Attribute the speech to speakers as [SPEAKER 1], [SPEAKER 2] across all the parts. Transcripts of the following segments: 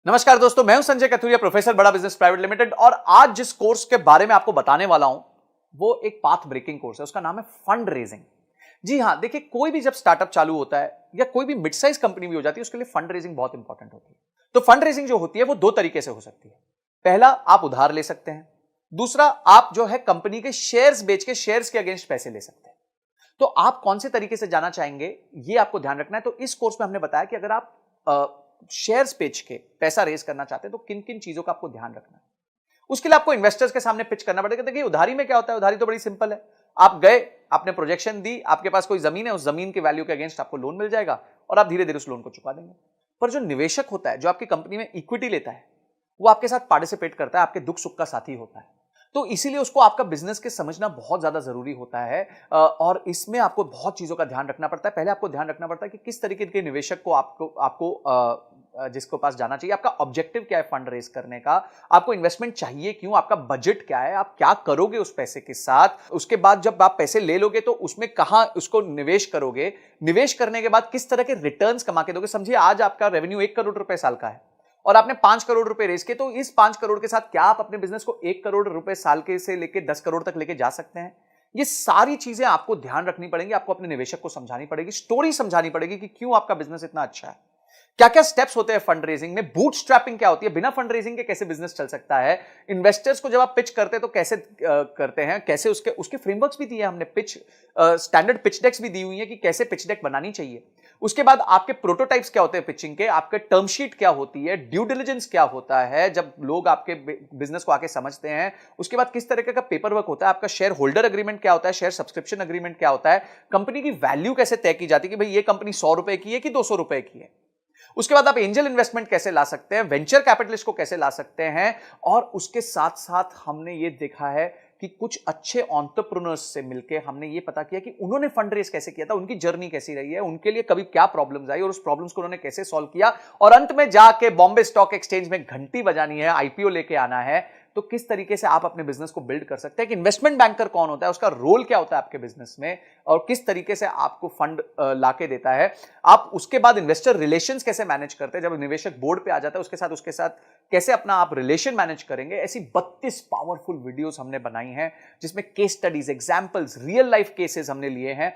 [SPEAKER 1] नमस्कार दोस्तों, मैं हूं संजय कथुरिया, प्रोफेसर बड़ा बिजनेस प्राइवेट लिमिटेड। और आज जिस कोर्स के बारे में आपको बताने वाला हूं वो एक पाथ ब्रेकिंग कोर्स है। उसका नाम है फंड रेजिंग। जी हां, देखिए, कोई भी जब स्टार्टअप चालू होता है या कोई भी मिड साइज कंपनी भी हो जाती है, उसके लिए फंड रेजिंग बहुत इंपॉर्टेंट होती है। तो फंड रेजिंग जो होती है वो दो तरीके से हो सकती है। पहला, आप उधार ले सकते हैं। दूसरा, आप जो है कंपनी के शेयर्स बेच के शेयर्स के अगेंस्ट पैसे ले सकते हैं। तो आप कौन से तरीके से जाना चाहेंगे, ये आपको ध्यान रखना है। तो इस कोर्स में हमने बताया कि अगर आप शेयर्स बेच के पैसा रेज करना चाहते हैं तो किन किन चीजों का आपको ध्यान रखना है। उसके लिए आपको इन्वेस्टर्स के सामने पिच करना पड़ेगा। देखिए, उधारी में क्या होता है, उधारी तो बड़ी सिंपल है। आप गए, आपने प्रोजेक्शन दी, आपके पास कोई जमीन है, उस जमीन के वैल्यू के अगेंस्ट आपको लोन मिल जाएगा और आप धीरे धीरे उस लोन को चुका देंगे। पर जो निवेशक होता है, जो आपकी कंपनी में इक्विटी लेता है, वो आपके साथ पार्टिसिपेट करता है, आपके दुख सुख का साथी होता है। तो इसीलिए उसको आपका बिजनेस के समझना बहुत ज्यादा जरूरी होता है। और इसमें आपको बहुत चीजों का ध्यान रखना पड़ता है। पहले आपको ध्यान रखना पड़ता है कि किस तरीके के निवेशक को आपको आपको जिसको पास जाना चाहिए, आपका ऑब्जेक्टिव क्या है फंड रेज करने का, आपको इन्वेस्टमेंट चाहिए क्यों, आपका बजट क्या है, आप क्या करोगे उस पैसे के साथ। उसके बाद जब आप पैसे ले लोगे तो उसमें कहां उसको निवेश करोगे, निवेश करने के बाद किस तरह के रिटर्न्स कमा के दोगे। समझिए, आज आपका रेवेन्यू 1 करोड़ रुपए साल का है और आपने 5 करोड़ रुपए रेज किए, तो इस 5 करोड़ के साथ क्या आप अपने बिजनेस को 1 करोड़ रुपए साल के से लेकर 10 करोड़ तक लेके जा सकते हैं। ये सारी चीजें आपको ध्यान रखनी पड़ेंगी, आपको अपने निवेशक को समझानी पड़ेगी, स्टोरी समझानी पड़ेगी कि क्यों आपका बिजनेस इतना अच्छा है। क्या क्या स्टेप्स होते हैं फंड रेजिंग में, बूट स्ट्रैपिंग क्या होती है, बिना फंड रेजिंग के कैसे बिजनेस चल सकता है, इन्वेस्टर्स को जब आप पिच करते हैं तो कैसे करते हैं, कैसे उसके उसके फ्रेमवर्क्स भी दिए हमने, पिच स्टैंडर्ड पिच डेक्स भी दी हुई है कि कैसे पिच डेक बनानी चाहिए। उसके बाद आपके प्रोटोटाइप्स क्या होते हैं पिचिंग के, आपके टर्म शीट क्या होती है, ड्यू डिलिजेंस क्या होता है जब लोग आपके बिजनेस को आके समझते हैं। उसके बाद किस तरीके का पेपर वर्क होता है, आपका शेयर होल्डर एग्रीमेंट क्या होता है, शेयर सब्सक्रिप्शन एग्रीमेंट क्या होता है, कंपनी की वैल्यू कैसे तय की जाती है कि भाई ये कंपनी 100 रुपए की है कि 200 रुपए की है। उसके बाद आप एंजल इन्वेस्टमेंट कैसे ला सकते हैं, वेंचर कैपिटलिस्ट को कैसे ला सकते हैं। और उसके साथ साथ हमने ये देखा है कि कुछ अच्छे एंटरप्रेन्योर्स से मिलके हमने ये पता किया कि उन्होंने फंड रेज कैसे किया था, उनकी जर्नी कैसी रही है, उनके लिए कभी क्या प्रॉब्लम्स आई और उस प्रॉब्लम्स को उन्होंने कैसे सॉल्व किया। और अंत में जाके बॉम्बे स्टॉक एक्सचेंज में घंटी बजानी है, आईपीओ लेके आना है। तो किस तरीके से आप अपने बिजनेस को बिल्ड कर सकते हैं, कि इन्वेस्टमेंट बैंकर कौन होता है, उसका रोल क्या होता है आपके बिजनेस में, और किस तरीके से आपको फंड लाके देता है। आप उसके बाद इन्वेस्टर रिलेशंस कैसे मैनेज करते हैं, जब निवेशक बोर्ड पे आ जाता है उसके साथ कैसे अपना आप रिलेशन मैनेज करेंगे। ऐसी 32 पावरफुल वीडियोस हमने बनाई हैं जिसमें case studies, examples, real life cases हमने लिए हैं,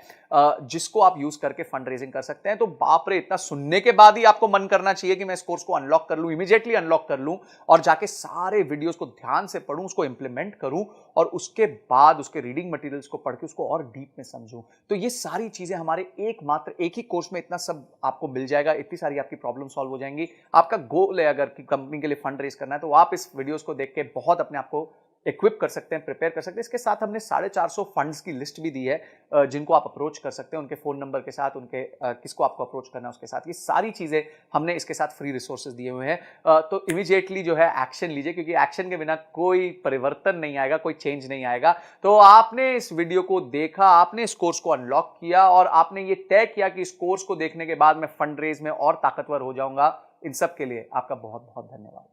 [SPEAKER 1] जिसको आप यूज करके फंड रेजिंग कर सकते हैं। तो बाप रे, इतना सुनने के बाद ही आपको मन करना चाहिए कि मैं इस कोर्स को अनलॉक कर लूं, इमीडिएटली अनलॉक कर लूं और जाके सारे वीडियोस को ध्यान से पढूं, उसको इंप्लीमेंट करूं और उसके बाद उसके रीडिंग मटेरियल्स को पढ़ के उसको और डीप में समझूं। तो ये सारी चीजें हमारे एक ही कोर्स में इतना सब आपको मिल जाएगा, इतनी सारी आपकी प्रॉब्लम सॉल्व हो जाएंगी। आपका गोल है अगर कि कंपनी के लिए फंड रेज करना है तो आप इस वीडियोस को देख के बहुत अपने आप को इक्विप कर सकते हैं, प्रिपेयर कर सकते हैं। इसके साथ हमने 450 फंड्स की लिस्ट भी दी है जिनको आप अप्रोच कर सकते हैं, उनके फोन नंबर के साथ, उनके किसको आपको अप्रोच करना है उसके साथ। ये सारी चीजें हमने इसके साथ फ्री रिसोर्सेज दिए हुए हैं। तो इमीडिएटली जो है एक्शन लीजिए, क्योंकि एक्शन के बिना कोई परिवर्तन नहीं आएगा, कोई चेंज नहीं आएगा। तो आपने इस वीडियो को देखा, आपने इस कोर्स को अनलॉक किया और आपने ये तय किया कि इस कोर्स को देखने के बाद मैं फंड रेज में और ताकतवर हो जाऊंगा। इन सब के लिए आपका बहुत बहुत धन्यवाद।